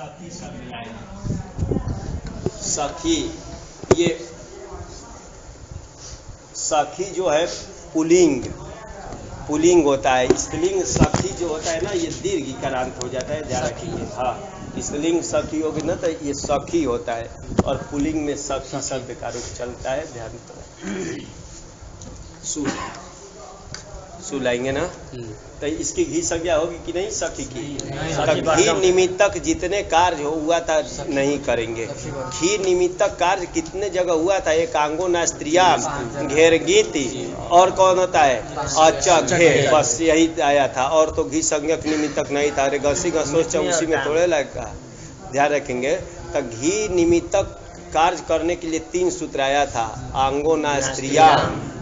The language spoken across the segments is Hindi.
सखी संज्ञा। सखी, ये सखी जो है पुलिंग होता है। स्त्रीलिंग सखी जो होता है ना, ये दीर्घ इकारांत हो जाता है, ध्यान रखिए। हाँ, स्त्रीलिंग सखी होगी ना तो ये सखी होता है, और पुलिंग में सखी शब्द का रूप चलता है, ध्यान रखिए। सु लाएंगे ना, तो इसकी घी संज्ञा होगी कि नहीं सखी की? घी निमित्तक जितने कार्य हुआ था नहीं करेंगे। घी निमित्तक कार्य कितने जगह हुआ था? एक आंगोना स्त्रियाम, घेरगीति, और कौन होता है? अच्छा घे, बस यही आया था। और तो घी संज्ञक निमित्तक नहीं था। अरे घसी घसोच उसी में थोड़े लगा, ध्यान रखेंगे। तो घी निमित्तक कार्य करने के लिए 3 सूत्र आया था, आंगोना स्त्रिया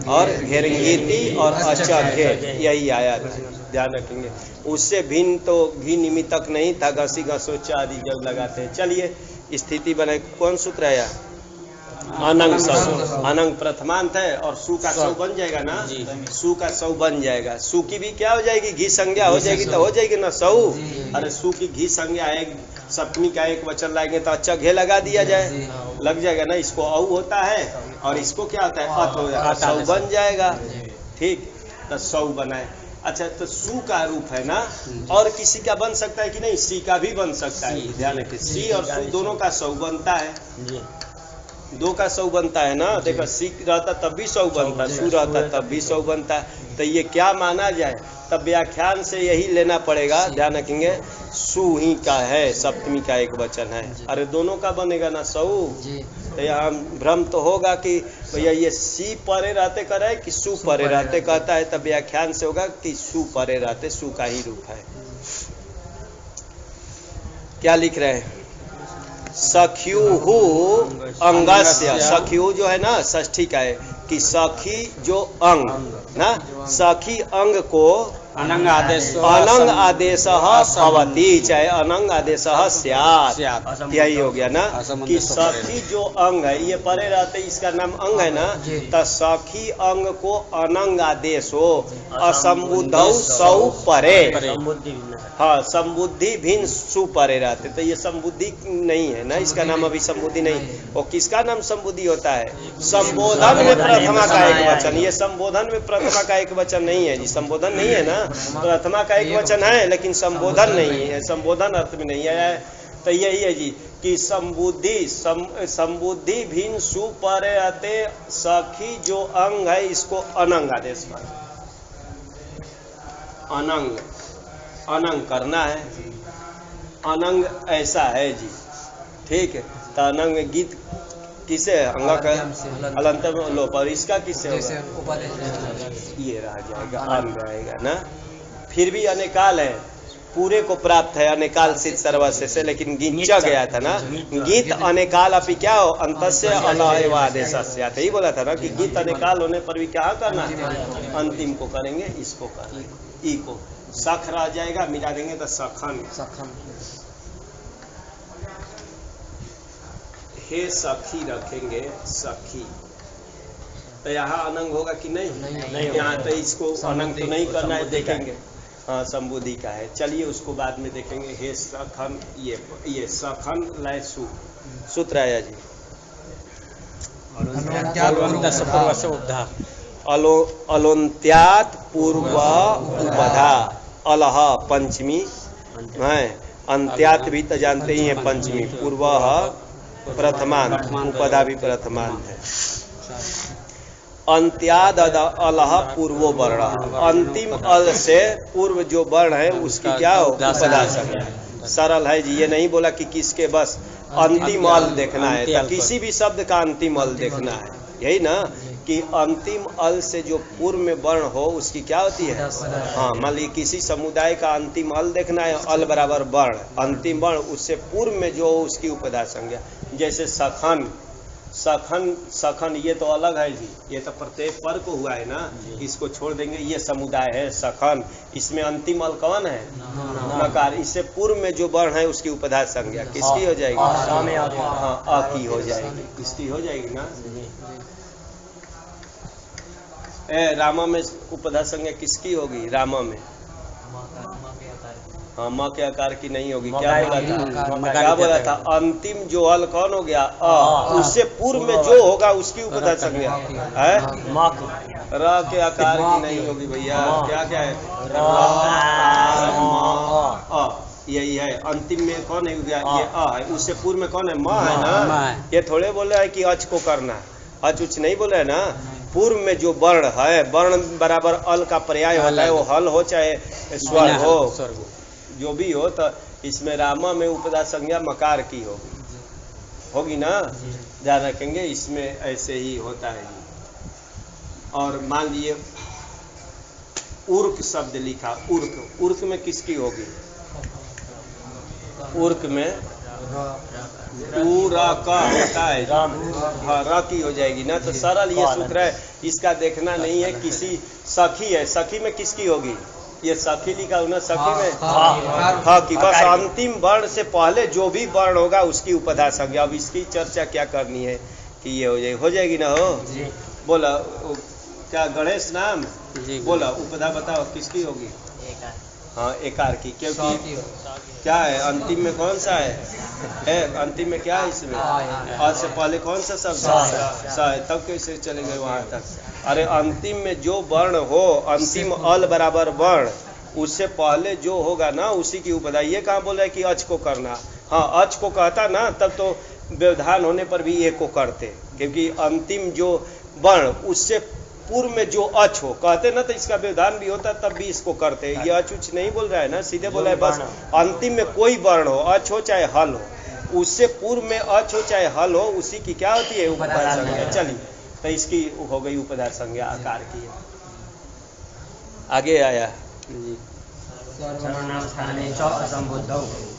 और घेरंगीति और अच्छा घे, यही आया था, ध्यान रखेंगे। उससे भिन्न तो घी निमित्तक नहीं था, घसी घसोच आदि जब लगाते हैं। चलिए स्थिति बनाए, कौन सूत्र आया? अनंग सौ, अनंग प्रथमांत है, और सु का सौ बन जाएगा ना, सु का सौ बन जाएगा। सु की भी क्या हो जाएगी? घी संज्ञा हो जाएगी, तो हो जाएगी ना सौ। अरे सु की घी संज्ञा है, सप्तमी का एक वचन लाएंगे तो अच्छा घे लगा दिया जाए, लग जाएगा ना। इसको औ होता है और इसको क्या होता है? अत हो जाएगा, सौ बन जाएगा। ठीक, तो सौ बनाए। अच्छा, तो सु का रूप है ना, और किसी का बन सकता है कि नहीं? सी का भी बन सकता है, ध्यान रखिए। सी और सु दोनों का सौ बनता है, 2 का 100 बनता है ना। देखो, सी रहता तब भी 100 बनता, सु रहता तब भी 100 बनता है। तो ये क्या माना जाए? तब व्याख्यान से यही लेना पड़ेगा, ध्यान रखेंगे। सु ही का है, सप्तमी का एक वचन है। अरे दोनों का बनेगा ना 100। तो यहाँ भ्रम तो होगा कि भैया ये सी परे रहते कर है कि सु परे रहते कहता है, तब व्याख्यान से होगा कि सु परे रहते, सु का ही रूप है। क्या लिख रहे हैं? सख्युहु अंगस्य, सख्यु जो है ना षष्ठी का है कि सखी जो अंग ना, सखी अंग को अनंग आदेश भवति, चाहे अनंग आदेश स्यात्, यही हो गया ना कि सखी जो अंग है, ये परे रहते इसका नाम अंग है ना, तो सखी अंग को अनंग आदेश हो, असंबुद्धौ सौ परे। हाँ, संबुद्धि भिन्न सु परे रहते, तो ये संबुद्धि नहीं है ना, इसका नाम अभी संबुद्धि नहीं। और किसका नाम संबुद्धि होता है? संबोधन में प्रथमा का एक वचन। ये संबोधन में प्रथमा का एक वचन नहीं है जी, संबोधन नहीं है ना, प्रथमा का एक वचन है लेकिन संबोधन नहीं है, संबोधन अर्थ में नहीं आया है। तो यही है जी कि संबुद्धि भिन्न सु परे रहते, सखी जो अंग है इसको अनंग आदेश माना। अनंग करना है, अनंग ऐसा है जी, ठीक है। तो अनंग में गीत किसे? अंग का अलंत में लोप, और इसका किससे होगा? ये रह जाएगा, अंग रहेगा ना। फिर भी अनेकाल है, पूरे को प्राप्त है अनेकाल सिद्ध सर्वस्य से, लेकिन गिंचा गया था ना। गीत अनेकाल अपि क्या हो? अंतस्य अलह आदेशस्य, यही बोला था ना कि गीत अनेकाल होने पर भी क्या करना है? अंतिम को करेंगे, इसको करेंगे, ई को सख रह जाएगा, मिला देंगे तो सखन। हे सखी रखेंगे, सखी। तो यहाँ अनंग होगा कि नहीं? यहाँ तो इसको अनंग तो नहीं करना है, देखेंगे। हाँ, संबुद्धि का है, चलिए उसको बाद में देखेंगे। हे सखन, ये सखन लय सु सूत्र आया जी। अलोन्त्यात पूर्व उपधा, अलह पंचमी है, अंत्यात भी तो जानते ही है पंचमी, पूर्व प्रथमांत, उपधा भी प्रथमांत है। अंत्याद अलह पूर्वो वर्ण, अंतिम अल से पूर्व जो वर्ण है उसकी क्या हो? उपधा संज्ञा। सरल है जी, ये नहीं बोला कि किसके, बस अंतिम अल देखना है, तो किसी भी शब्द का अंतिम अल देखना है, यही ना कि अंतिम अल से जो पूर्व में वर्ण हो उसकी क्या होती है? हाँ, मान लीजिए किसी समुदाय का अंतिम अल देखना है, अल बराबर वर्ण, अंतिम वर्ण, उससे पूर्व में जो हो उसकी उपधा संज्ञा। जैसे सखन, सखन ये तो अलग है जी, ये तो प्रत्येक पर को हुआ है ना, इसको छोड़ देंगे। ये समुदाय है सखन, इसमें अंतिम अल कौन है? नकार। इससे पूर्व में जो वर्ण है उसकी उपधा संज्ञा किसकी हो जाएगी? हाँ, अ की हो जाएगी, किसकी हो जाएगी ना। रामा में उपधा संज्ञा किसकी होगी? रामा में हाँ माँ के आकार की नहीं होगी। क्या बोला था? क्या बोला था? अंतिम जो हल कौन हो गया? उससे पूर्व में जो होगा उसकी उपधा संज्ञा है। र के आकार की नहीं होगी भैया। क्या क्या है? यही है। अंतिम में कौन है? ये अ है। उससे पूर्व में कौन है? म है ना। ये थोड़े बोल रहा है कि अच को करना है, अच उच नहीं बोल रहे है ना। पूर्व में जो वर्ण है, वर्ण बराबर अल का पर्याय होता है, वो हल हो चाहे स्वर हो, जो भी हो। तो इसमें रामा में उपधा संज्ञा मकार की होगी ना। ध्यान रखेंगे, इसमें ऐसे ही होता है। और मान लिए उर्क शब्द लिखा, उर्क, उर्क में किसकी होगी? उर्क में पूरा का होता है, हाँ र की हो जाएगी ना। तो सरल ये सूत्र है, इसका देखना नहीं है। किसी सखी है, सखी में किसकी होगी? ये सखी लिखा हो ना, सखी में हाँ की। बस अंतिम वर्ण से पहले जो भी वर्ण होगा उसकी उपधा संज्ञा। अब इसकी चर्चा क्या करनी है कि ये हो जाएगी ना। हो बोला क्या? गणेश नाम बोला, उपधा बताओ किसकी होगी? हाँ एकार की। क्योंकि क्या है अंतिम में? कौन सा है अंतिम में? क्या है इसमें? और से पहले कौन सा शब्द? सा है। तब कैसे चले गए वहां तक? अरे अंतिम में जो वर्ण हो, अंतिम अल बराबर वर्ण, उससे पहले जो होगा ना उसी की उपधा। ये कहाँ बोला है कि अच को करना? हाँ अच को कहता ना तब तो व्यवधान होने पर भी एक को करते, क्योंकि अंतिम जो वर्ण उससे पूर्व में जो अच हो कहते ना, तो इसका व्यवधान भी होता तब भी इसको करते। ये अच उच नहीं बोल रहा है ना, सीधे बोला है बस अंतिम में कोई वर्ण हो, अच हो चाहे हल हो, उससे पूर्व में अच हो चाहे हल हो, उसी की क्या होती है? उपधा संज्ञा। चलिए, तो इसकी हो गई उपधा संज्ञा आकार की। आगे आया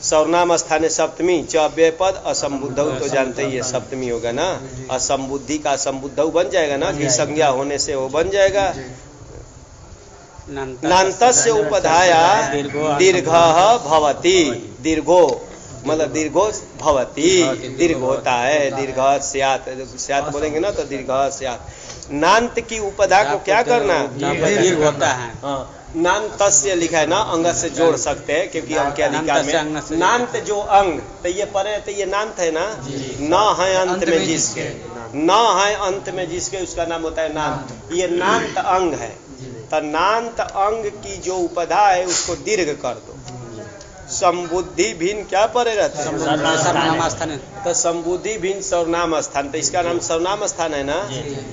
सर्वनाम स्थाने सप्तमी च अव्ययपद असंबुद्धौ, तो जानते ही है सप्तमी होगा ना। असंबुद्धि का असंबुद्धौ बन जाएगा ना, कि संज्ञा होने से वो बन जाएगा। नान्तस्य उपधाया दीर्घः भवति, दीर्घो मतलब दीर्घो भवति, दीर्घ होता है। दीर्घ स्यात्, स्यात् बोलेंगे ना तो दीर्घ स्यात्। नान्त की उपधा को क्या करना? दीर्घ होता है। हाँ नान्तस्य लिखा है ना, अंग से जोड़ सकते हैं, क्योंकि अंग के अधिकार में नान्त जो अंग, तो ये परे तो ये नान्त है ना। न है अंत में जिसके, न है अंत में जिसके, उसका नाम होता है नान्त। ये नान्त अंग है, तो नान्त अंग की जो उपधा है उसको दीर्घ कर दो। संबुद्धि भिन्न क्या परे रहता है? सर्वनाम स्थान। तो संबुद्धि भिन्न सर्वनाम स्थान, तो इसका नाम सर्वनाम स्थान है ना।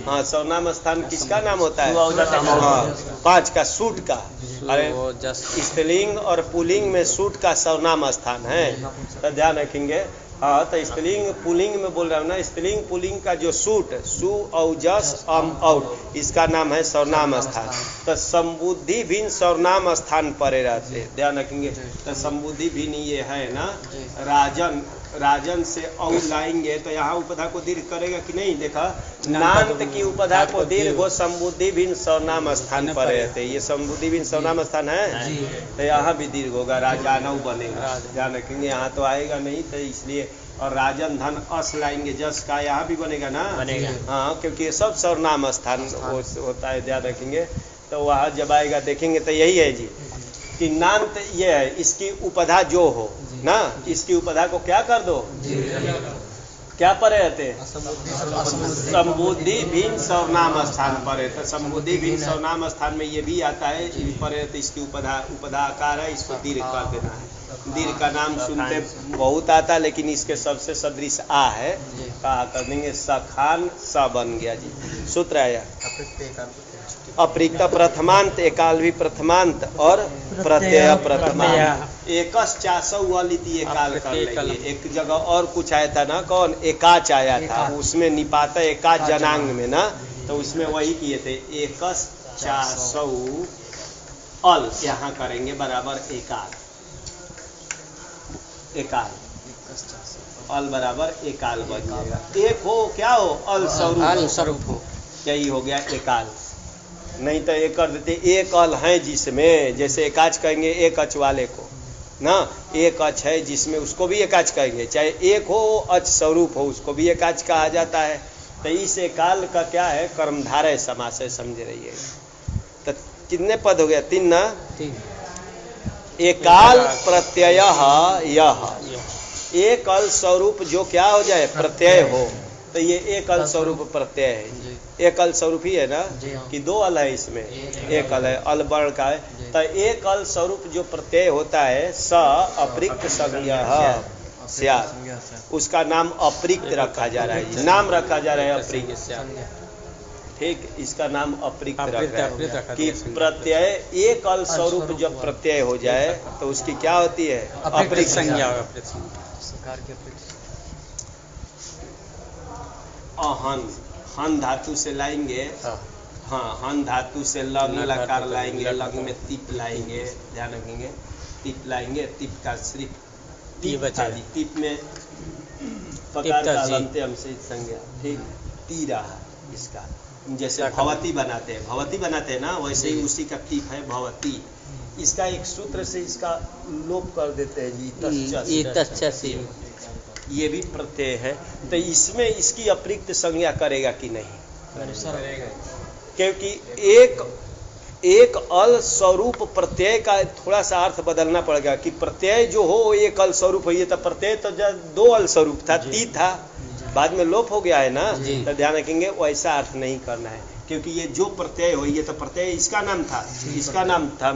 हाँ सर्वनाम स्थान किसका नाम होता है? हाँ 5 का, सूट का। अरे स्त्रीलिंग और पुल्लिंग में सूट का सर्वनाम स्थान है, तो ध्यान रखेंगे। हाँ तो स्त्रीलिंग पुल्लिंग में बोल रहा हूँ ना, स्त्रीलिंग पुल्लिंग का जो सूट, सु औजस अम औट, इसका नाम है सर्वनाम स्थान। तो संबुद्धि भिन्न सर्वनाम स्थान परे रहते, ध्यान रखेंगे। तो संबुद्धि भिन्न ये है ना, राजन, राजन से औ लाएंगे तो यहाँ उपधा को दीर्घ करेगा कि नहीं? देखा, नान्त की उपधा को दीर्घ हो, संबुद्धि भिन्न सर्वनाम स्थान पर रहते। ये संबुद्धि भिन्न सर्वनाम स्थान है, तो यहाँ भी दीर्घ होगा, राजानव बनेगा। ध्यान रखेंगे, यहाँ तो आएगा नहीं, तो इसलिए। और राजन धन अस लाएंगे, जस का यहाँ भी बनेगा ना, बनेगा। हाँ क्योंकि ये सब सर्वनाम स्थान होता है, ध्यान रखेंगे। तो वहाँ जब आएगा देखेंगे तो यही है जी कि नान्त ये है, इसकी उपधा जो हो ना, इसकी उपधा को क्या कर दो? क्या परे रहते? संबुद्धि भिन्न सर्वनाम स्थान पर है। तो संबुद्धि भिन्न सर्वनाम स्थान में ये भी आता है परे रहते, इसकी उपधा आकार है, इसको दीर्घ कर देना है। दीर्घ का नाम सुनते बहुत आता, लेकिन इसके सबसे सदृश आ है, कहा कर देंगे सखान सा बन गया जी। सूत्र आया अप्रिक्त प्रथमांत, एकाल्वी प्रथमांत और प्रत्यय प्रथमांत। एकस चासौ वाली एकाल कर लेंगे। एक जगह और कुछ आया था ना, कौन? एकाच आया था, उसमें निपात एकाच जनांग में ना, तो उसमें वही किए थे, एकस चासौ अल, यहाँ करेंगे बराबर एकाल, एकाल अल बराबर एकाल बन जाएगा। एक हो क्या हो? अल स्वरूप हो, यही हो गया एकाल। नहीं तो एक कर देते एक अल है जिसमें, जैसे एकाच कहेंगे एक अच वाले को ना, एक अच है जिसमें, उसको भी एकाच कहेंगे। चाहे एक हो अच स्वरूप हो, उसको भी एकाच कहा जाता है। तो इस एकाल का क्या है? कर्मधारय समास है, समझ रहिए। तो कितने पद हो गया? 3 ना। एकाल प्रत्यय यह, एकल स्वरूप जो क्या हो जाए प्रत्यय हो, तो ये एकल स्वरूप प्रत्यय है। एकल स्वरूप ही है ना कि दो अल है इसमें, एकल है अल वर्ण का है। तो एकल स्वरूप जो प्रत्यय होता है स अपरिक्त संज्ञा स्यात्, उसका नाम अपरिक्त रखा जा रहा है, नाम रखा जा रहा है अपरिक्त। ठीक, इसका नाम अपरिक्त रखा है कि प्रत्यय एकल स्वरूप जब प्रत्यय हो जाए तो उसकी क्या होती है अपरिक्त संज्ञा। अहन, हन धातु से लाएंगे, हाँ हन धातु से लंग लकार लाएंगे, लंग में तिप लाएंगे, ध्यान रखेंगे तिप लाएंगे, तिप का सिर्फ तिप में पकार का अंत्यम से संज्ञा, ठीक ती रहा इसका। जैसे भवती बनाते हैं, भवती बनाते हैं ना, वैसे ही उसी का तिप है भवती। इसका एक सूत्र से इसका लोप कर देते हैं जी, ये भी प्रत्यय है। तो इसमें इसकी अपरिक्त संज्ञा करेगा कि नहीं, क्योंकि एक अल स्वरूप प्रत्यय का थोड़ा सा अर्थ बदलना पड़ेगा कि प्रत्यय जो हो वो एक अल स्वरूप है। ये तो प्रत्यय तो दो अल स्वरूप था, ती था, बाद में लोप हो गया है ना, तो ध्यान रखेंगे वैसा अर्थ नहीं करना है, क्योंकि ये जो प्रत्यय हो, ये तो प्रत्यय इसका नाम था, इसका नाम था,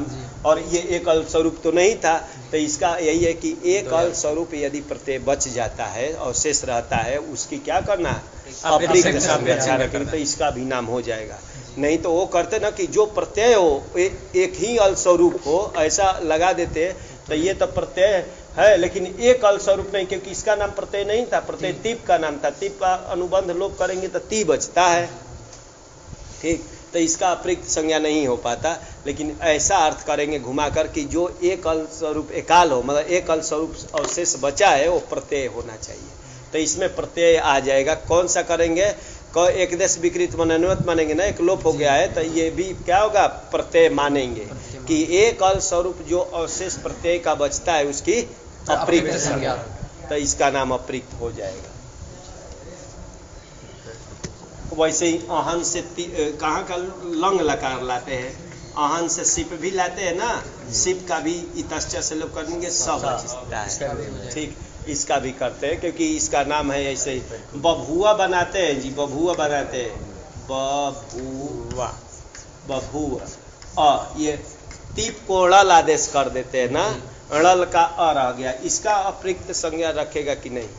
और ये एक अल स्वरूप तो नहीं था। तो इसका यही है कि एक अल स्वरूप यदि प्रत्यय बच जाता है और शेष रहता है, उसकी क्या करना है अपरिक्त संज्ञा रखेंगे, तो इसका भी नाम हो जाएगा। नहीं तो वो करते ना कि जो प्रत्यय हो एक ही अल स्वरूप हो, ऐसा लगा देते, तो ये तो प्रत्यय है लेकिन एक अल स्वरूप नहीं, क्योंकि इसका नाम प्रत्यय नहीं था, प्रत्यय तिप का नाम था, तिप का अनुबंध लोप करेंगे तो ती बचता है, ठीक। तो इसका अपरिक्त संज्ञा नहीं हो पाता, लेकिन ऐसा अर्थ करेंगे घुमाकर कि जो एक अल स्वरूप एकाल हो, मतलब एक अल स्वरूप अवशेष बचा है वो प्रत्यय होना चाहिए। तो इसमें प्रत्यय आ जाएगा। कौन सा करेंगे, एक देश विकृत मनोन्वत मानेंगे ना, एक लोप हो गया है, तो ये भी क्या होगा प्रत्यय मानेंगे कि एक अल स्वरूप जो अवशेष प्रत्यय का बचता है उसकी अपरिक्त संज्ञा, तो इसका नाम अपरिक्त हो जाएगा। वैसे ही अहन से कहाँ का लंग लकार लाते हैं, अहन से सिप भी लाते हैं ना, सिप का भी इतश्च से लोग करेंगे सब बचता है, ठीक। इसका भी करते हैं क्योंकि इसका नाम है ऐसे ही। बभुआ बनाते हैं जी, बभुआ बनाते हैं, बभुआ, बभुआ ये तिप को अड़ल आदेश कर देते हैं ना, अड़ल का अ रह गया, इसका अपरिक्त संज्ञा रखेगा कि नहीं,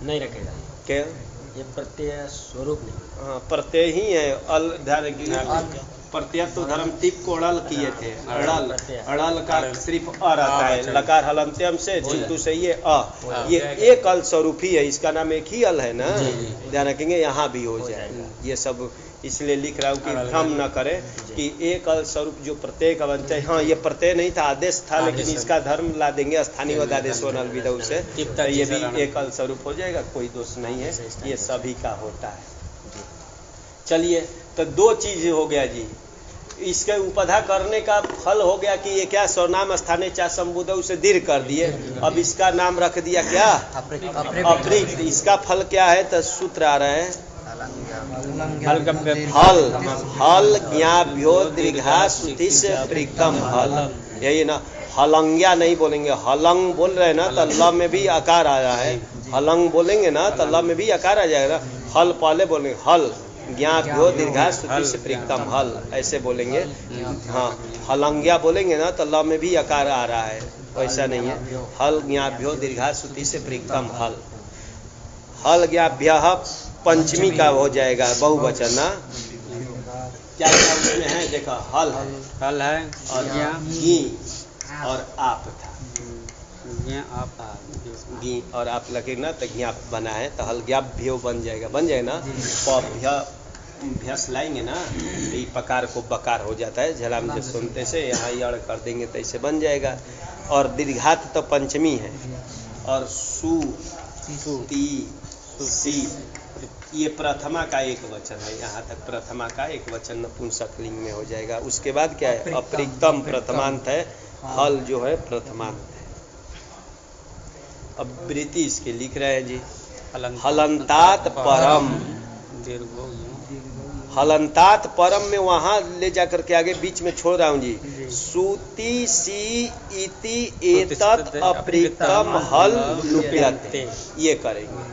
नहीं रखेगा। क्या ये प्रत्यय स्वरूप नहीं, हाँ प्रत्यय ही है। अल ध्यान प्रत्यय तो धर्म तिप को अड़ल किए थे, अड़ल, अड़ल का सिर्फ अ रहता है, लकार हलंत्यम से चिंतु से ये अ, ये एक अल स्वरूप ही है, इसका नाम एक ही अल है ना, ध्यान रखेंगे यहाँ भी हो जाएगा। ये सब इसलिए लिख रहा हूँ कि भ्रम न करें कि एक अल स्वरूप जो प्रत्यय का बनता है, हाँ ये प्रत्यय नहीं था, आदेश था, लेकिन इसका धर्म ला देंगे स्थानीय आदेश नल विधौ से, तो ये भी एक अल स्वरूप हो जाएगा, कोई दोष नहीं है, ये सभी का होता है। चलिए, तो दो चीज हो गया जी, इसके उपधा करने का फल हो गया कि ये क्या सर्वनाम स्थाने चा संबुध उसे दीर्घ कर दिए, अब इसका नाम रख दिया क्या अपरिक्त। इसका फल क्या है, तो सूत्र आ रहे हैं हल, हल ज्ञाभ्यो दीर्घा सुति से प्रिकम हल, यही ना, हलंग्या नहीं बोलेंगे, हलंग बोल रहे हैं ना, तो ल में भी आकार आ रहा है, हलंग बोलेंगे ना तो ल में भी आकार आ जाएगा। हल पहले बोलेंगे, हल ज्ञाभ्यो दीर्घा सुति से प्रिकम हल, ऐसे बोलेंगे। हाँ, हलंग्या बोलेंगे ना तो ल में भी आकार आ रहा है, वैसा नहीं है। हल ज्ञाभ्यो दीर्घा सुति से प्रिकम हल, हल ज्ञाभ्य पंचमी का हो जाएगा बहुवचन ना। क्या क्या उसमें है, देखो हल है, हल है और गी और आप था, गी और आप लगे ना तो ज्ञाप बना है, तो हल ज्ञाभ्यो बन जाएगा, बन जाएगा ना। भ्यस लाएंगे ना तो ये पकार को बकार हो जाता है, झलाम जो सुनते से यहाँ यड़ कर देंगे तो ऐसे बन जाएगा। और दीर्घात तो पंचमी है, और सु ती सी ये प्रथमा का एक वचन है, यहाँ तक प्रथमा का एक वचन नपुंसक लिंग में हो जाएगा। उसके बाद क्या है, अप्रिक्तम प्रथमांत है, हल जो है प्रथमांत है। अब वृत्ति इसके लिख रहे हैं जी, हलंतात परम, हलंतात परम में वहां ले जाकर के आगे बीच में छोड़ रहा हूं जी। सूति सी इति एतत् अप्रीतम हल लुप्यते, ये करेंगे।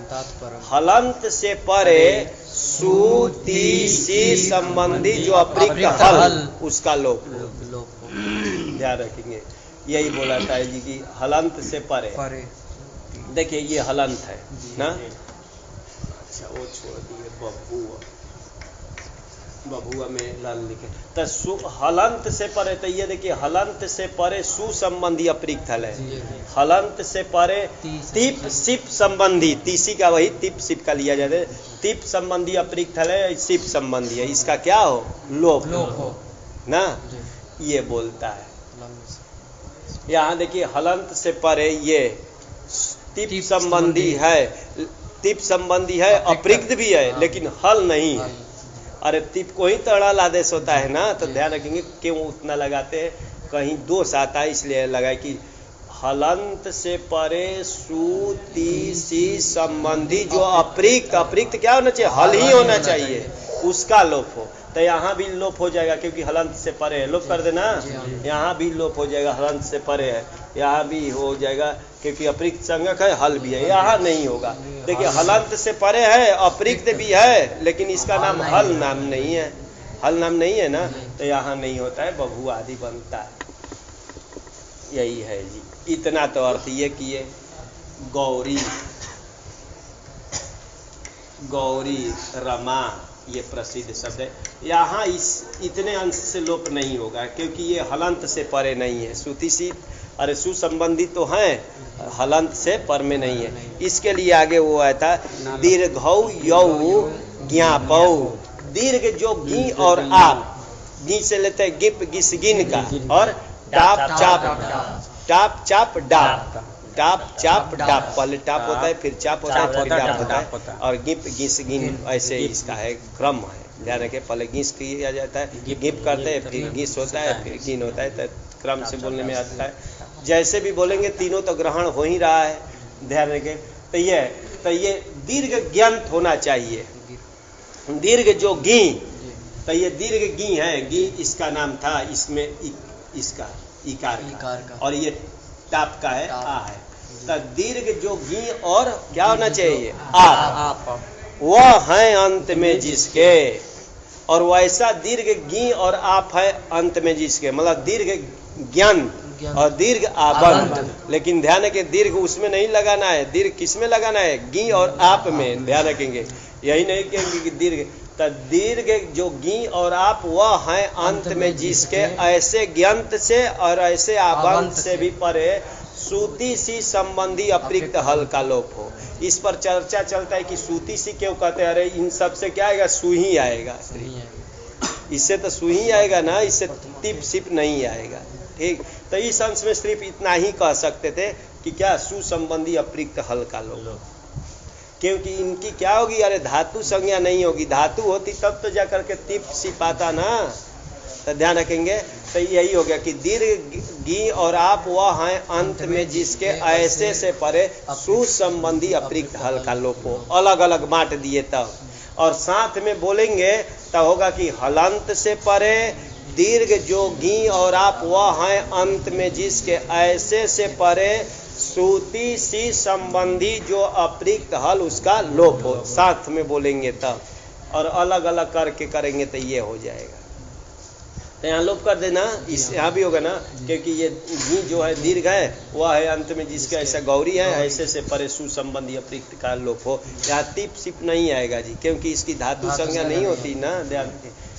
हलंत से परे सूति सी संबंधी जो अप्रीत हल उसका लोप, ध्यान रखेंगे। यही बोला था जी कि हलंत से परे। देखिए ये हलंत है ना, अच्छा वो छोड़ दिए, बबुआ में लाल लिखे तो हलंत से परे। तो ये देखिए हलंत से परे सुसंबंधी अप्रीत हल है। हलंत से परे तिप सिप संबंधी, तीसी का वही तिप सिप का लिया जाता है। तिप संबंधी अप्रीत हल है, सिप संबंधी है, इसका क्या हो लोप हो ना, ये बोलता है। यहाँ देखिए हलंत से परे ये तिप संबंधी है, तिप संबंधी है, अप्रीत भी है लेकिन हल नहीं है। अरे तिप को ही तड़ल आदेश होता है ना, तो ध्यान रखेंगे क्यों उतना लगाते हैं, कहीं दोष आता है इसलिए लगाए कि हलंत से परे सूति सी संबंधी जो अप्रीत, अप्रीत क्या होना चाहिए, हल ही होना चाहिए, उसका लोप हो। तो यहाँ भी लोप हो जाएगा क्योंकि हलंत से परे है, लोप कर देना। यहाँ भी लोप हो जाएगा, हलंत से परे है, यहाँ भी हो जाएगा क्योंकि अप्रीत संगक है, हल भी है, यहाँ नहीं होगा। देखिए हलंत से परे है, अप्रीत भी है, लेकिन इसका नाम हल नाम नहीं है, हल नाम नहीं है ना, तो यहाँ नहीं होता है, बभुआ आदि बनता है। यही है जी, इतना तो अर्थ ये किए। गौरी, गौरी रमा ये प्रसिद्ध शब्द है। यहाँ इस इतने अंश से लोप नहीं होगा क्योंकि ये हलंत से परे नहीं है। सूति सी अरे सुसंबंधित तो हैं, हलंत से पर में नहीं है। इसके लिए आगे वो आया था दीर्घौ यौ ज्ञापौ। दीर्घ जो गी और आप, गी से लेते हैं गिप गिस गिन का, और टाप चाप, टाप चाप डाप, टाप चाप डाप, पहले टाप होता है फिर चाप होता है फिर डाप होता है, और गिप गिस गिन ऐसे इसका है क्रम है। ध्यान रखें, पहले गिस किया जाता है, गिप करते हैं फिर गिस होता है फिर गिन होता है, तो क्रम से बोलने में आता है। जैसे भी बोलेंगे तीनों तो ग्रहण हो ही रहा है, ध्यान रखें। तो ये दीर्घ ज्ञात होना चाहिए। दीर्घ जो गी, तो ये दीर्घ गी है, गी इसका नाम था, इसमें इसका इकार का, और ये टाप का है, आ है। तो दीर्घ जो गी और क्या होना चाहिए, आप, वह है अंत में जिसके, और वैसा दीर्घ गी और आप है अंत में जिसके, मतलब दीर्घ ज्ञान और दीर्घ आबंध। लेकिन ध्यान रखें दीर्घ उसमें नहीं लगाना है, दीर्घ किस में लगाना है, गी और आप में। ध्यान रखेंगे, यही नहीं कहेंगे कि दीर्घ, तो दीर्घ जो गी और आप वह है अंत में जिसके, ऐसे ज्ञंत से और ऐसे आबंध से भी परे सूती सी संबंधी अप्रीत हल का लोप हो। इस पर चर्चा चलता है कि सूती सी क्यों कहते हैं, अरे इन सब से क्या आएगा, सुही आएगा, इससे तो सुही आएगा ना, इससे तिप सिप नहीं आएगा। ठीक, तो इस अंश में सिर्फ इतना ही कह सकते थे कि क्या सुसंबंधी अप्रीत हल का लोप, क्योंकि इनकी क्या होगी, अरे धातु संज्ञा नहीं होगी, धातु होती तब तो जाकर के तिप सिप आता ना। तो ध्यान रखेंगे, तो यही हो गया कि दीर्घ गी और आप वह हैं अंत में जिसके, ऐसे से परे सुसंबंधी अप्रीत हल का लोप हो। अलग अलग बांट दिए तब, और साथ में बोलेंगे तब होगा कि हलंत से परे दीर्घ जो गी और आप वह हैं अंत में जिसके, ऐसे से परे सूती सी संबंधी जो अप्रीत हल उसका लोप हो। साथ में बोलेंगे तब, और अलग अलग करके करेंगे तो ये हो जाएगा। तो यहाँ लोप कर देना, इस यहाँ भी होगा ना, क्योंकि ये गी जो है दीर्घ है, वह है अंत में जिसका, ऐसा गौरी है, ऐसे से परे सुसंबंधी अप्रीत का लोप हो। यहाँ तिप सिप नहीं आएगा जी, क्योंकि इसकी धातु संज्ञा नहीं होती ना। ध्यान,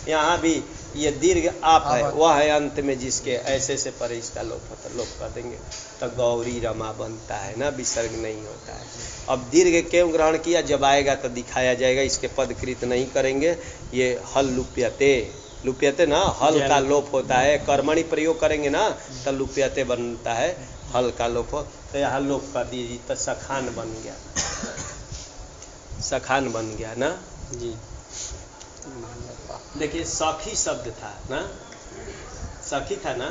यहाँ भी ये दीर्घ आप है, वह है अंत में जिसके, ऐसे से परे इसका लोप होता, लोप कर देंगे तो गौरी रमा बनता है ना, विसर्ग नहीं होता है। अब दीर्घ क्यों ग्रहण किया, जब आएगा तो दिखाया जाएगा, इसके पदकृत नहीं करेंगे। ये हल लुप्यते, लुप्यते ना, हल का लोप होता है, कर्मणि प्रयोग करेंगे ना तो लुप्यते बनता है, हल का लोप हो। तो यहाँ लोप कर दीजिए तो सखान बन गया, सखान बन गया ना जी। देखिए सखी शब्द था ना, सखी था ना,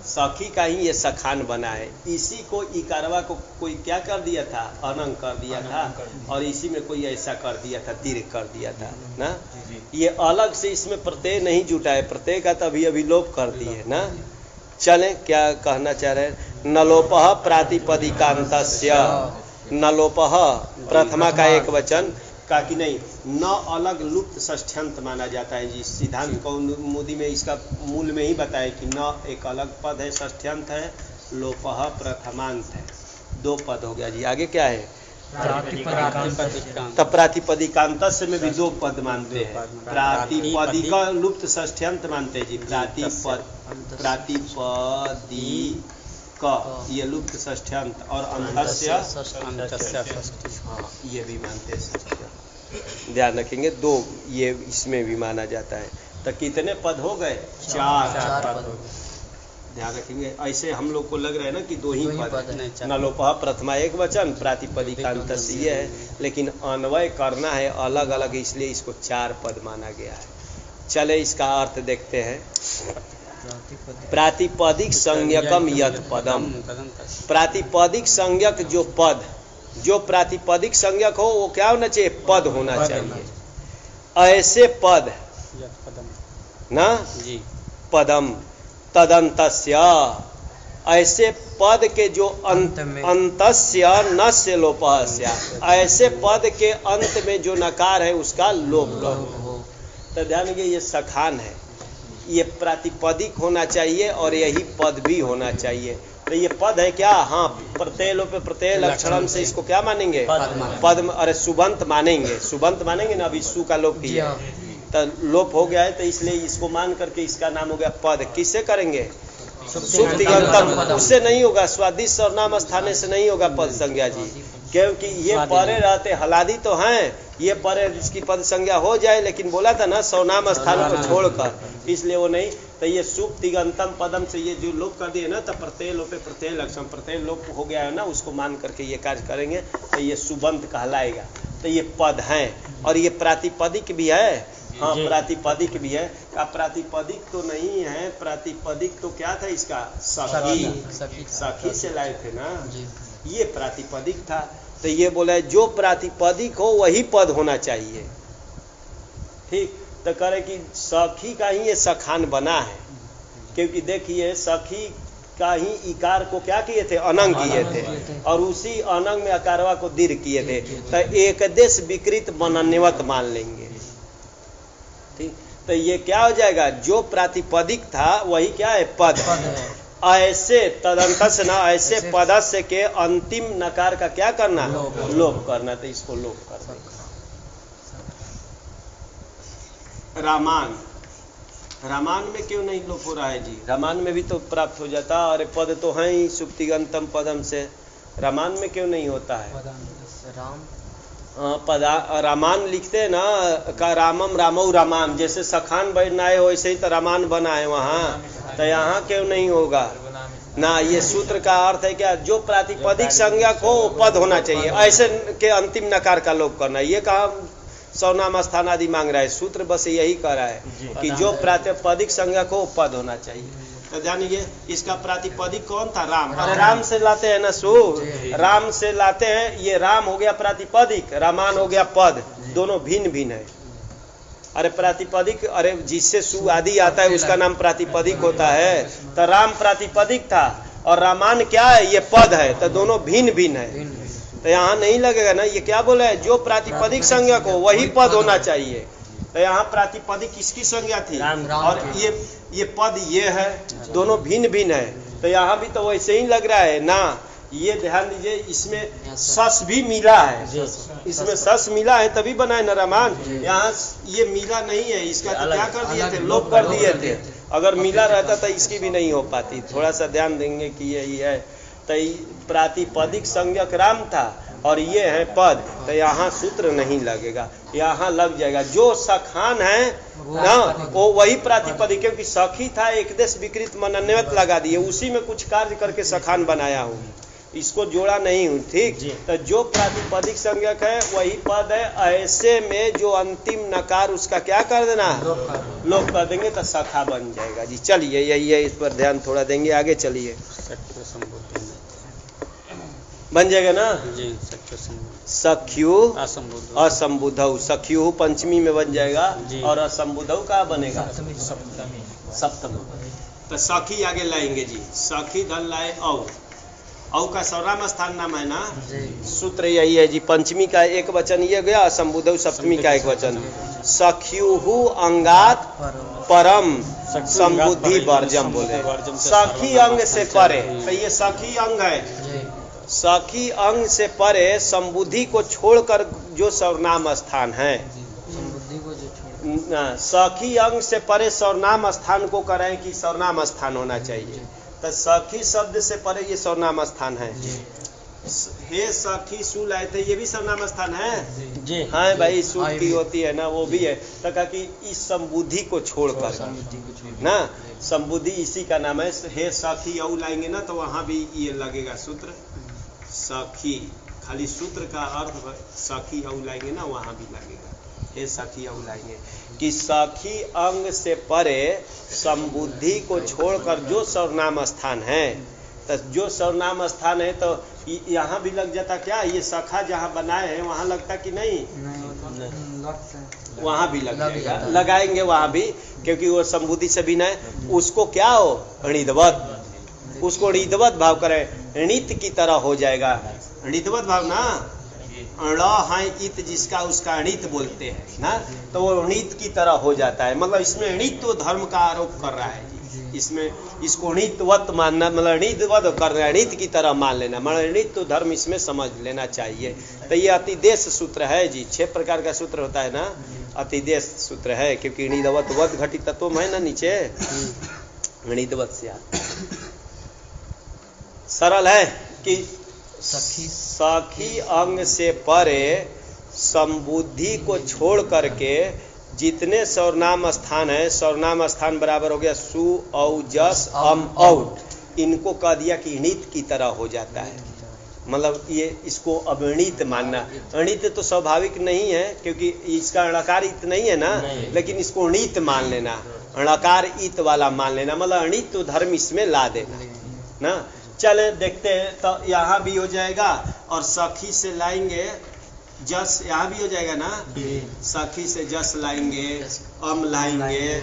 सखी का ही ये सखान बना है। इसी को इकारवा को कोई क्या कर दिया था, अनंग कर दिया था, और इसी में कोई ऐसा कर दिया था, दीर्घ कर दिया था ना। ये अलग से इसमें प्रत्यय नहीं जुटा है, प्रत्यय का तभी अभी लोप कर दिए ना। चलें, क्या कहना चाह रहे हैं। नलोपह प्रातिपदिकांतस्य, नलोपह प्रथमा का एक वचन का कि नहीं, न अलग लुप्त षष्ठ्यंत माना जाता है जी। सिद्धांत कौमुदी में इसका मूल में ही बताया कि न एक अलग पद है, षष्ठ्यंत है, लोपह प्रथमांत है, दो पद हो गया जी। आगे क्या है, तब प्रातिपदिकांत में भी दो पद मानते हैं, प्रातिपदिक लुप्त षष्ठ्यंत मानते हैं जी। प्रातिपदिक ये लुप्त षष्ठ्यंत, और अंतस्य ये भी मानते हैं। ध्यान रखेंगे, दो ये इसमें भी माना जाता है। तो कितने पद हो गए, चार पद। ध्यान रखेंगे, ऐसे हम लोग को लग रहा है ना कि दो ही पद। नलोपह प्रथमा एक वचन, प्रातिपदिकांत ये है, लेकिन अन्वय करना है अलग अलग, इसलिए इसको चार पद माना गया है। चले इसका अर्थ देखते हैं। प्रातिपदिक संज्ञकम यत् पदम, प्रातिपदिक संज्ञक जो पद, जो प्रातिपदिक संज्ञक हो वो क्या होना चाहिए, पद होना चाहिए। ऐसे पद ना जी, पदम तदंतस्य, ऐसे पद के जो अंतस्य नस्य लोपस्य, ऐसे पद के अंत में जो नकार है उसका लोप करो। तो ध्यान दीजिए, ये सखान है, ये प्रातिपदिक होना चाहिए और यही पद भी होना चाहिए। तो ये पद है क्या, हाँ, प्रत्यय लोप प्रत्यय लक्षणम से इसको क्या मानेंगे, पद। अरे सुबंत मानेंगे, सुबंत मानेंगे ना, अभी सु का लोप किया तो लोप हो गया है, तो इसलिए इसको मान करके इसका नाम हो गया पद। किससे करेंगे, सुप्तिगंतम, उससे नहीं होगा, स्वादिष्ट और नाम स्थाने से नहीं होगा पद संज्ञा जी, क्योंकि ये परे रहते हलादी तो हैं, ये परे इसकी पद संज्ञा हो जाए, लेकिन बोला था ना सौनाम स्थान को छोड़कर, इसलिए वो नहीं। तो ये सुप्तिगंतम पदम से ये जो लोप कर दिए ना, तो प्रत्यय लोप प्रत्यय लक्षण, प्रत्यय लोप हो गया है ना, उसको मान करके ये कार्य करेंगे तो ये सुबंत कहलाएगा। तो ये पद हैं, और ये प्रातिपदिक भी है, हाँ प्रातिपदिक भी है। क्या प्रातिपदिक तो नहीं है, प्रातिपदिक तो क्या था इसका, सखी, सखी से लाए थे ना, ये प्रातिपदिक था। तो ये बोला है जो प्रातिपदिक हो वही पद होना चाहिए, ठीक। तो करे कि सखी का ही ये सखान बना है, क्योंकि देखिए सखी का ही इकार को क्या किए थे, अनंग किए थे, और उसी अनंग में अकारवा को दीर्घ किए थे। तो एक देश विकृत मनन्यवत मान लेंगे, ठीक। तो ये क्या हो जाएगा, जो प्रातिपदिक था वही क्या है, पद। ऐसे तदंतस्य ना, ऐसे पदस्य के अंतिम नकार का क्या करना, लोप करना। तो इसको लोप कर देंगे। रामान, रामान में क्यों नहीं लोप हो रहा है जी, रामान में भी तो प्राप्त हो जाता, अरे पद तो है ही सुप्तिगंतम पदम से, रामान में क्यों नहीं होता है। रामान लिखते हैं ना, का रामम रामौ रामान, जैसे सखान बनाए हो वैसे ही तो रामान बना है वहाँ, तो यहाँ क्यों नहीं होगा ना। ये सूत्र का अर्थ है क्या, जो प्रातिपदिक संज्ञक हो वो पद होना चाहिए, ऐसे के अंतिम नकार का लोप करना। ये कहा सौनाम स्थान आदि मांग रहा है, सूत्र बस यही कह रहा है कि जो प्रातिपदिक संज्ञक हो पद होना चाहिए। तो जानिए इसका प्रातिपदिक कौन था, राम। अरे राम से लाते हैं ना सु, राम से लाते हैं, ये राम हो गया प्रातिपदिक, रामान हो गया पद, दोनों भिन्न भिन्न है। अरे प्रातिपदिक, अरे जिससे सु आदि आता है उसका नाम प्रातिपदिक होता है। तो राम प्रातिपदिक था और रामान क्या है, ये पद है, तो दोनों भिन्न भिन्न है। तो यहाँ नहीं लगेगा ना, ये क्या बोला है, जो प्रातिपदिक संज्ञक हो वही पद होना चाहिए। तो यहाँ प्रातिपदिक किसकी संज्ञा थी, और ये पद ये है, दोनों भिन्न भिन्न है। तो यहाँ भी तो वैसे ही लग रहा है ना। ये ध्यान दीजिए, इसमें सस भी मिला है, इसमें सस मिला है तभी बना है न रामान। यहाँ ये मिला नहीं है, इसका तो क्या कर दिए थे, लोप कर दिए थे। अगर मिला रहता तो इसकी भी नहीं हो पाती। थोड़ा सा ध्यान देंगे कि यही है। तो प्रातिपदिक संज्ञक राम था और ये है पद, तो यहाँ सूत्र नहीं लगेगा, यहाँ लग जाएगा। जो सखान है ना वो वही प्रातिपदिक, क्योंकि सखी था एक देश विकृत मनन्यवत लगा दिए, उसी में कुछ कार्य करके सखान बनाया हूँ। इसको जोड़ा नहीं हूँ, ठीक। जी। तो जो प्रातिपदिक संज्ञक है वही पद है, ऐसे में जो अंतिम नकार उसका क्या कर देना, लोप कर देंगे तो सखा बन जाएगा जी। चलिए यही है, इस पर ध्यान थोड़ा देंगे, आगे चलिए। बन जाएगा ना जी। सख्यु असंबुधौ, सख्यु पंचमी में बन जाएगा जी। और असंबुधौ का बनेगा सप्तमी। तो सखी आगे लाएंगे जी, सखी धन लाए औ का सर्वनाम स्थान नाम है ना, सूत्र यही है जी। पंचमी का एक वचन ये गया, असंबुधौ सप्तमी का एक वचन। सख्युहु अंगात परम संबुद्धि वर्जम बोले, सखी अंग से परे, तो ये सखी अंग है, सखी अंग से परे संबुद्धि को छोड़कर जो सर्वनाम स्थान है, सखी अंग से परे सर्वनाम स्थान को करें कि सर्वनाम स्थान होना चाहिए, तो सखी शब्द से परे ये सर्वनाम स्थान है। हे सखी सु लाए थे, ये भी सर्वनाम स्थान है जी। हाँ भाई, सु की होती है ना, वो भी है। तो कहा कि इस संबुद्धि को छोड़कर ना, संबुद्धि इसी का नाम है। हे सखी औ लाएंगे ना तो वहां भी ये लगेगा सूत्र सखी, खाली सूत्र का अर्थ सखी औ लाएंगे ना वहां भी लगेगा, हे सखी औ लाएंगे कि सखी अंग से परे संबुद्धि को छोड़कर जो सर्वनाम स्थान है, तो जो सर्वनाम स्थान है तो यहाँ भी लग जाता क्या, ये सखा जहाँ बनाए हैं वहाँ लगता कि नहीं, वहाँ भी लग जाएगा, लगाएंगे वहाँ भी, क्योंकि वो संबुद्धि से बिना है। उसको क्या हो, ऋणिधवत, उसको ऋणिधवत भाव करें, ऋणित की तरह हो जाएगा, ऋणिधवत भाव ना, इत जिसका उसका ऋणित बोलते हैं ना, तो वो ऋणित की तरह हो जाता है। मतलब इसमें ऋणित्व धर्म का आरोप कर रहा है, इसमें इसको ऋणित्वत मानना, मतलब ऋणित्वत कर रहा है, ऋणित की तरह मान लेना, मतलब ऋणित्व धर्म इसमें समझ लेना चाहिए। तो ये अतिदेश सूत्र है जी, 6 प्रकार का सूत्र होता है ना, अतिदेश सूत्र है, क्योंकि ऋणित्वत वत घटित तत्व है ना नीचे, ऋणित्वत से सरल है कि सखी अंग से परे संबुद्धि को छोड़ करके जितने सर्वनाम स्थान है, सर्वनाम स्थान बराबर हो गया सु औ जस अम औट, इनको कह दिया कि णित की तरह हो जाता है। मतलब ये इसको अब णित मानना, णित तो स्वाभाविक नहीं है क्योंकि इसका णकार इत नहीं है ना, लेकिन इसको णित मान लेना, णकार इत वाला मान लेना, मतलब णित तो धर्म इसमें ला देना ना। चले देखते हैं, तो यहाँ भी हो जाएगा और सखी से लाएंगे जस, यहाँ भी हो जाएगा ना, सखी से जस लाएंगे, अम लाएंगे,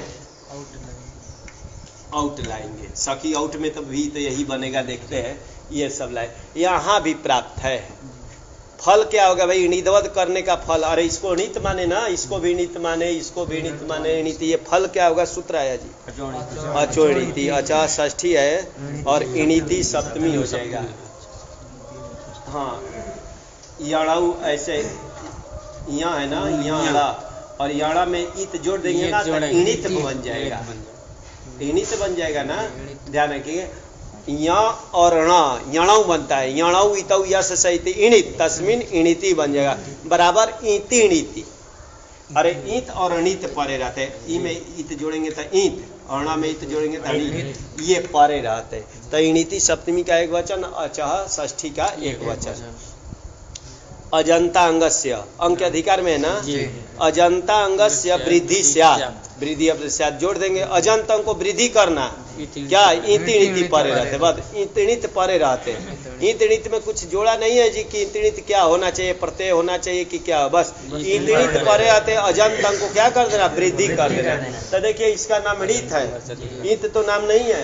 आउट लाएंगे, सखी आउट में तो भी तो यही बनेगा, देखते हैं ये सब लाए, यहाँ भी प्राप्त है। फल क्या होगा भाई, णिधवत करने का फल, अरे इसको णित माने ना, इसको भी णित माने, इसको भी णित माने, णित, ये फल क्या होगा, सूत्र आया जी अचोणिति, अचा षष्ठी है और इणिति सप्तमी हो जाएगा। हाँ याड़ाऊ ऐसे यहाँ है ना, याड़ा और याड़ा में इत जोड़ देंगे ना तो इणित बन जाएगा, इणित बन जाएगा ना, ध्यान रखिए। या और णा यणाऊ बनता है, यणाऊ इतऊ यस सहित इणित, तस्मिन इणिति बन जाएगा, बराबर ईति इणिति। अरे ईत और अणित परे रहते हैं, ई में इत जोड़ेंगे तो ईत, अणा में इत जोड़ेंगे तो अणित, ये परे रहते हैं। तो इणिति सप्तमी का एक वचन, अचह षष्ठी का एक वचन। अजंता अंगस्य, अंग के अधिकार में है ना, अजंता अंगस्य वृद्धि स्यात्, वृद्धि अब स्यात् जोड़ देंगे, अजंत अंग को वृद्धि करना, क्या इति णिति परे रहते, बस इति परे रहते। इति णिति में कुछ जोड़ा नहीं है जी कि इति णिति क्या होना चाहिए, प्रत्यय होना चाहिए कि क्या, बस इति णिति परे रहते, अजंत अंग को क्या कर देना, वृद्धि कर देना। तो देखिए इसका नाम णित है, इत तो नाम नहीं है,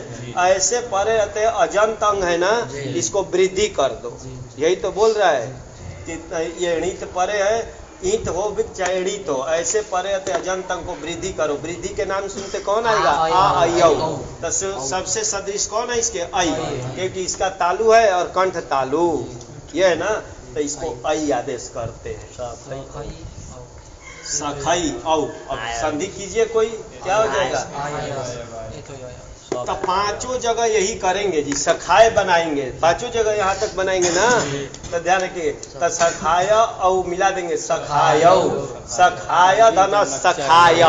ऐसे परे रहते अजंत अंग है ना, इसको वृद्धि कर दो, यही तो बोल रहा है कि ये णित परे है, ईत हो चाहे णित हो, ऐसे परे रहते अजंत अंग को वृद्धि करो। वृद्धि के नाम सुनते कौन आएगा, आ अयौ, तो सबसे सदृश कौन है इसके, आई, क्योंकि इसका तालु है और कंठ तालु ये है ना, तो इसको आई आदेश करते हैं, सखई औ। अब संधि कीजिए कोई, क्या हो जाएगा, तो पांचों जगह यही करेंगे जी, सखाय बनाएंगे, पांचों जगह यहाँ तक बनाएंगे ना, तो ध्यान रखिए, तो सखाय औ मिला देंगे, सखाय सखाय धन सखाय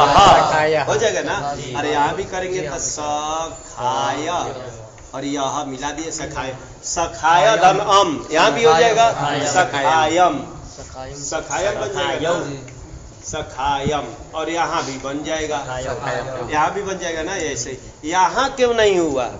हो जाएगा ना। अरे यहाँ भी करेंगे तो सखाय और यह मिला दिए सखाय, सखाय धन अम, यहाँ भी हो जाएगा सखायम, सखायम बन जाएगा ना, सखायम, और यहाँ भी बन जाएगा, यहाँ भी बन जाएगा ना। ऐसे यहाँ क्यों नहीं हुआ,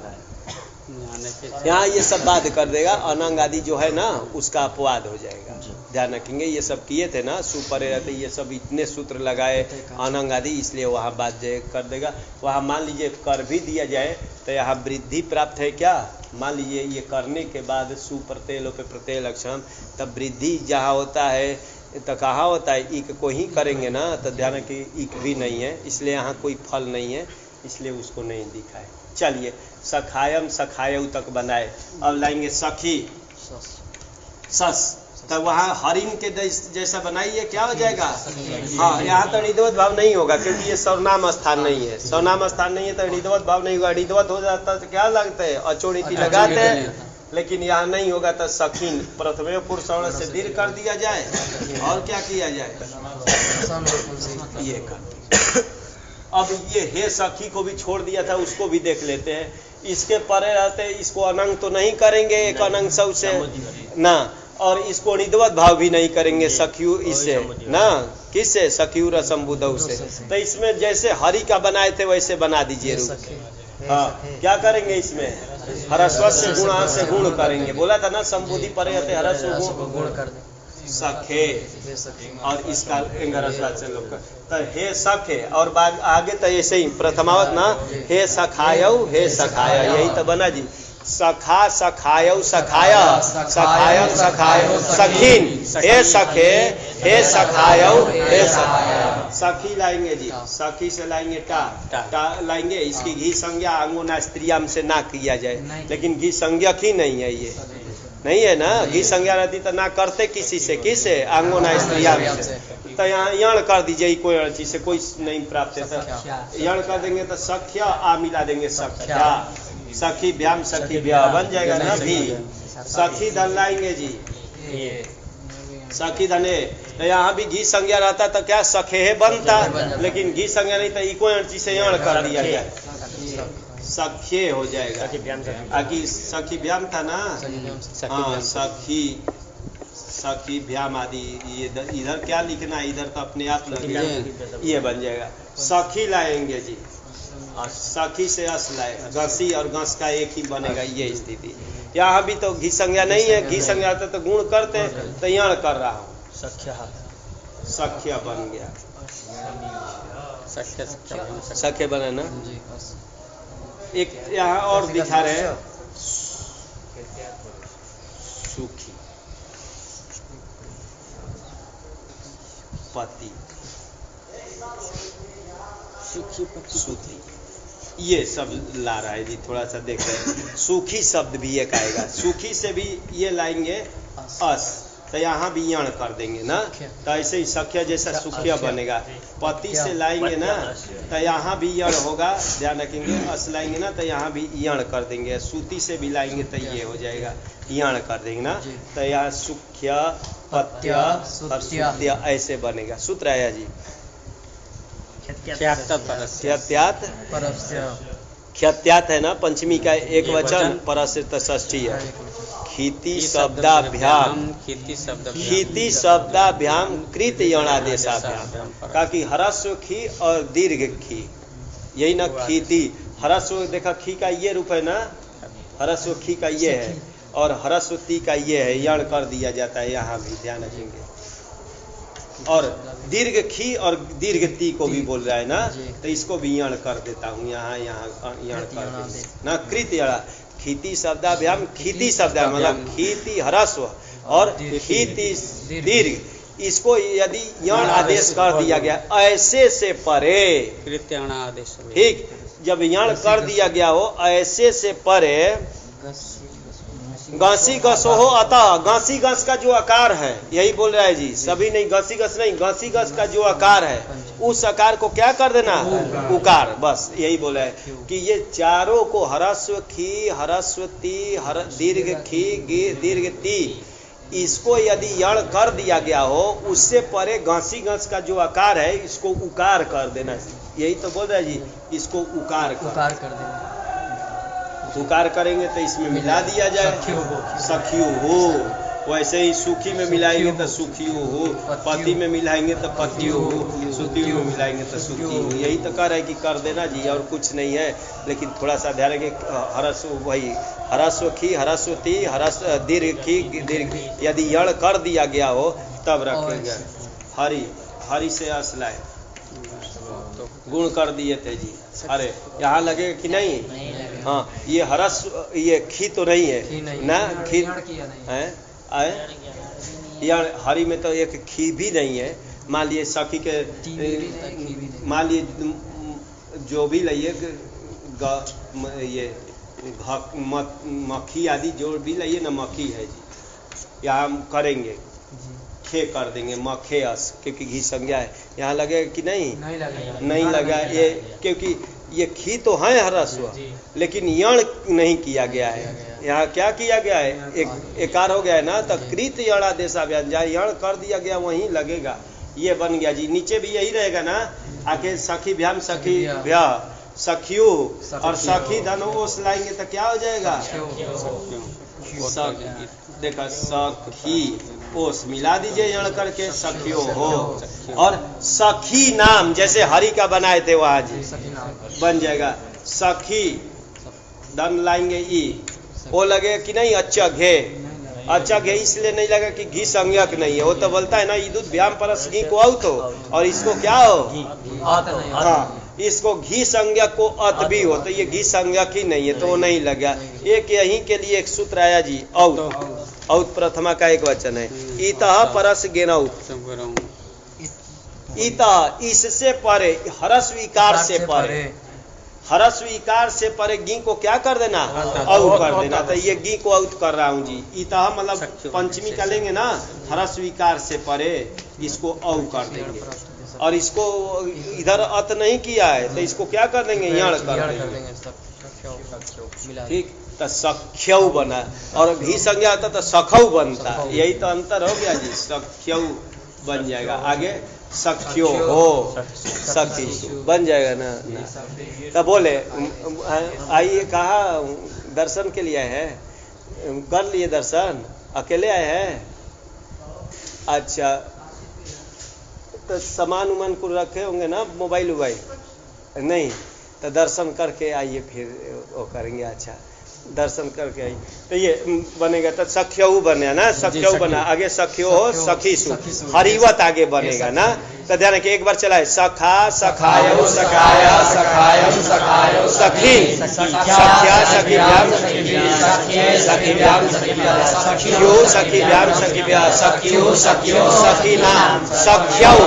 यहाँ ये सब बात कर देगा, अनंग आदि जो है ना उसका अपवाद हो जाएगा। ध्यान रखेंगे, ये सब किए थे ना सुपरे रहते, ये सब इतने सूत्र लगाए अनंग आदि, इसलिए वहाँ बात कर देगा। वहाँ मान लीजिए कर भी दिया जाए तो यहाँ वृद्धि प्राप्त है क्या, मान लीजिए ये करने के बाद सुप्रत्यय लोपे प्रत्यय लक्षण, तब वृद्धि जहाँ होता है तो कहाँ होता है, इक को ही करेंगे ना, तो ध्यान कि इक भी नहीं है, इसलिए यहाँ कोई फल नहीं है, इसलिए उसको नहीं दिखाए। चलिए सखायम सखायु तक बनाए, अब लाएंगे सखी सस, तब वहाँ हरिण के जैसा बनाइए, क्या हो जाएगा। हाँ, यहाँ तो ऋद्वत भाव नहीं होगा क्योंकि ये सर्वनाम स्थान नहीं है, सर्वनाम स्थान नहीं है तो ऋद्वत भाव नहीं होगा। ऋद्वत हो जाता तो क्या लगता है, अचोड़िति लगाते हैं, लेकिन यहाँ नहीं होगा तो सखीन प्रथमे पुरुष से दीर्घ कर दिया जाए, और क्या किया जाए, ये कर। अब ये हे सखी को भी छोड़ दिया था, उसको भी देख लेते हैं। इसके परे रहते, इसको अनंग तो नहीं करेंगे, एक अनंग सब से ना, और इसको निधवत भाव भी नहीं करेंगे सखियु इससे ना, किससे, सखियु रसम्बुधौ से। तो इसमें जैसे हरि का बनाए थे वैसे बना दीजिए रूप। हाँ, क्या करेंगे इसमें, हरस्व से गुण से गुण करेंगे, बोला था ना संबुद्धि परे रहते हरस्व गुण कर सखे, और इसका से लोग तो हे सखे, और आगे तो ऐसे ही प्रथमावत ना, हे सखायौ हे सखाया, यही तो बना जी, सखा सखायौ सखाया, सखायम सखायौ सखीन, हे सखे हे सखायौ हे सखाया। सखी लाएंगे जी, सखी से लाएंगे टा लाएंगे, इसकी घी संज्ञा अंगोना स्त्रियाम से ना किया जाए, लेकिन घी संज्ञक ही नहीं है, ये नहीं है ना, घी संज्ञा रहती तो ना करते किसी से, किसे, अंगोना स्त्रियाम से, तो यहाँ यण कर दीजिए, कोई चीज से कोई नहीं प्राप्त है तो यण कर देंगे तो सख्या आ मिला देंगे सख्या, सखी व्याम सखी व्या बन जाएगा ना भी। सखी धन लाएंगे जी, सखी धने, तो यहाँ भी घी संज्ञा रहता तो क्या सखे बनता, लेकिन घी संज्ञा नहीं तो इको चीज से यण कर दिया जाए, सख्ये हो जाएगा। आगे सखी व्याम था ना, हाँ सखी सखी व्याम आदि, ये इधर क्या लिखना है, इधर तो अपने आप लगेगा, ये बन जाएगा। सखी लाएंगे जी, और सखी से अस लाए, घसी और घस का एक ही बनेगा, ये स्थिति। यहाँ भी तो घी संज्ञा नहीं है, घी संज्ञा तो गुण करते, तो यण कर रहा हूँ, सख्य बन गया, सख्य बना ना। एक यहाँ और दिखा रहे हैं सुखी पति, सुखी, ये सब ला रहा है जी, थोड़ा सा देख रहे हैं। सुखी शब्द भी एक आएगा, सुखी से भी ये लाएंगे अस, तो यहाँ भी यण कर देंगे ना, तो ऐसे ही सख्य जैसा सुखिया बनेगा। पति से लाएंगे ना तो यहाँ भी यण होगा, ध्यान रखेंगे, अस लाएंगे ना तो यहाँ भी यण कर देंगे। सूती से भी लाएंगे तो ये हो जाएगा, यण कर देंगे ना, तो यहाँ सुख्य पत्य सुत्य ऐसे बनेगा। सूत्र आया जी, ख्यात्यात है ना, पंचमी का एक वचन, परस्य षष्ठी है। खीति शब्दाभ्याम, खीति शब्दाभ्याम कृत यणादेशाभ्याम, ताकि ह्रस्व खी और दीर्घ खी, यही ना खीति। ह्रस्व देखा खी का ये रूप है ना, ह्रस्व खी का ये है, और ह्रस्व ती का ये है, यण कर दिया जाता है, यहाँ भी ध्यान रखेंगे। और दीर्घ खी और दीर्घ ती को भी बोल रहा है ना, तो इसको भी यण कर देता हूँ, यहाँ यण कर देते ना, कृत यणा। खीति शब्दाभ्याम, खीति शब्दाभ्याम मतलब खीति ह्रस्व और खीति दीर्घ, इसको यदि यण आदेश कर दिया गया ऐसे से परे, कृत्यण आदेश, ठीक, जब यण कर दिया गया हो ऐसे से परे, गांसी गसो हो, अतः गांसी गस का जो आकार है, यही बोल रहा है जी, सभी नहीं, गांसी गस नहीं, गांसी गस का जो आकार है उस आकार को क्या कर देना, उकार, बस यही बोल रहा है कि ये चारों को ह्रस्व खी, ह्रस्व ती, दीर्घ खी, दीर्घ ती, इसको यदि यण कर दिया गया हो, उससे परे गांसी गस का जो आकार है इसको उकार कर देना, यही तो बोल रहा है जी, इसको उकार कर देना, पुकार करेंगे तो इसमें मिला दिया जाए सखियो हो, वैसे ही सुखी में मिलाएंगे तो सुखियो हो, पति में मिलाएंगे तो पतियो हो, सुखी में मिलाएंगे तो सुखी हो। यही तो कर है कि कर देना जी, और कुछ नहीं है। लेकिन थोड़ा सा ध्यान रखें, हरस वही हरस्वखी हरस्वती हरस दीर्घ खी दीर्घ, यदि यण कर दिया गया हो तब रखेंगे। हरि हरि से असलाए गुण कर दिए थे जी। अरे यहाँ लगेगा कि नहीं? हाँ, ये हरस ये खी तो नहीं है ना, खी है यार हरि में तो एक खी भी नहीं है। मान लिए सखी के, मान लिए जो भी लाइए ये मक्खी आदि जो भी लाइए ना, मक्खी है जी, यहाँ हम करेंगे खे कर देंगे मखे अस, क्योंकि घी संज्ञा है। यहाँ लगेगा कि नहीं? नहीं लगा ये, क्योंकि ये खी तो है हरस्व, लेकिन यण नहीं किया गया है। यहाँ क्या किया गया है? एक एकार हो गया है ना, तो कृत यणादेशा व्यंजन, यण कर दिया गया वहीं लगेगा, ये बन गया जी। नीचे भी यही रहेगा ना, आके सखी भ्याम सखी भ्या सखियो और सखी धन ओस लाएंगे तो क्या हो जाएगा? देखा सखी ओस मिला दीजिए यण करके सखियो हो। और सखी नाम जैसे हरि का बनाए थे वहां जी, बन जाएगा सखी, धन लाएंगे ई, वो लगे कि नहीं? अच्छा घे, अच्छा घे इसलिए नहीं लगा कि घी संज्ञक नहीं है। वो तो बोलता है ना ईदुत व्याम परस घी को आउट हो, और इसको क्या हो? हाँ, इसको घी संज्ञक को अत भी हो, तो ये घी संज्ञक ही नहीं है, तो वो नहीं लगा। एक यहीं के लिए एक सूत्र आया जी, औत, औत प्रथमा का एक वचन है, ईतः परस गेनौत, ईतः इससे परे, हरस्व इकार से परे, हरस्व इकार से परे गी को क्या कर देना? औत कर देना। तो ये गी को औत कर रहा हूँ जी। ईतः मतलब पंचमी का लेंगे ना, हरस्व इकार से परे, इसको औ कर देंगे। और इसको इधर अत नहीं किया है, तो इसको क्या कर देंगे? यण कर देंगे। ठीक, तो सख्यऊ बना, और घी संज्ञा होता तो सखऊ बनता। यही तो अंतर हो गया जी, सख्यऊ बन जाएगा। आगे सख्यो हो, सखी बन जाएगा ना। तो बोले आइए, कहा दर्शन के लिए आए हैं? कर लिए दर्शन? अकेले आए हैं? अच्छा, तो सामान उमान को रखे होंगे ना, मोबाइल वोबाइल नहीं, तो दर्शन करके आइए, फिर वो करेंगे। अच्छा, दर्शन करके आइए, तो ये बनेगा। तो सख्यऊ बने ना, सख्यऊ बना, आगे सख्यो हो सखीसु, हरिवत आगे बनेगा ना। तो ध्यान रखिए, एक बार चलाए, सखा सखायो सखाया सखायो सखायो सखी सख्या सखीभ्याम सखीभ्याम सखियो सखीभ्याम सखीभ्या सखियो सखियो सखीना सख्यऊ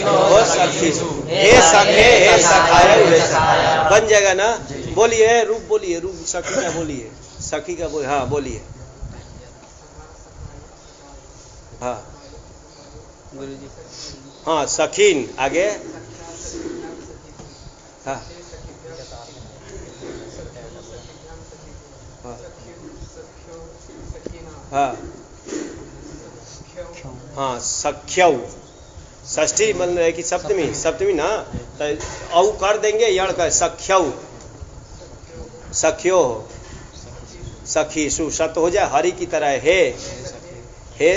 हो सखीसु, हे सखे हे सखायो हे सखाया, बन जाएगा ना। बोलिए, रूप बोलिए, रूप सखी का बोलिए, सखी का बोलिए, हाँ बोलिए, हाँ गुरुजी, हाँ सखीन, आगे हाँ हाँ हाँ सख्यऊ, षष्ठी मतलब है कि सप्तमी? सप्तमी ना, तो औ कर देंगे यण का, सख्यऊ सख्यो हो, सखी सु सत हो जाए, हरि की तरह हे हे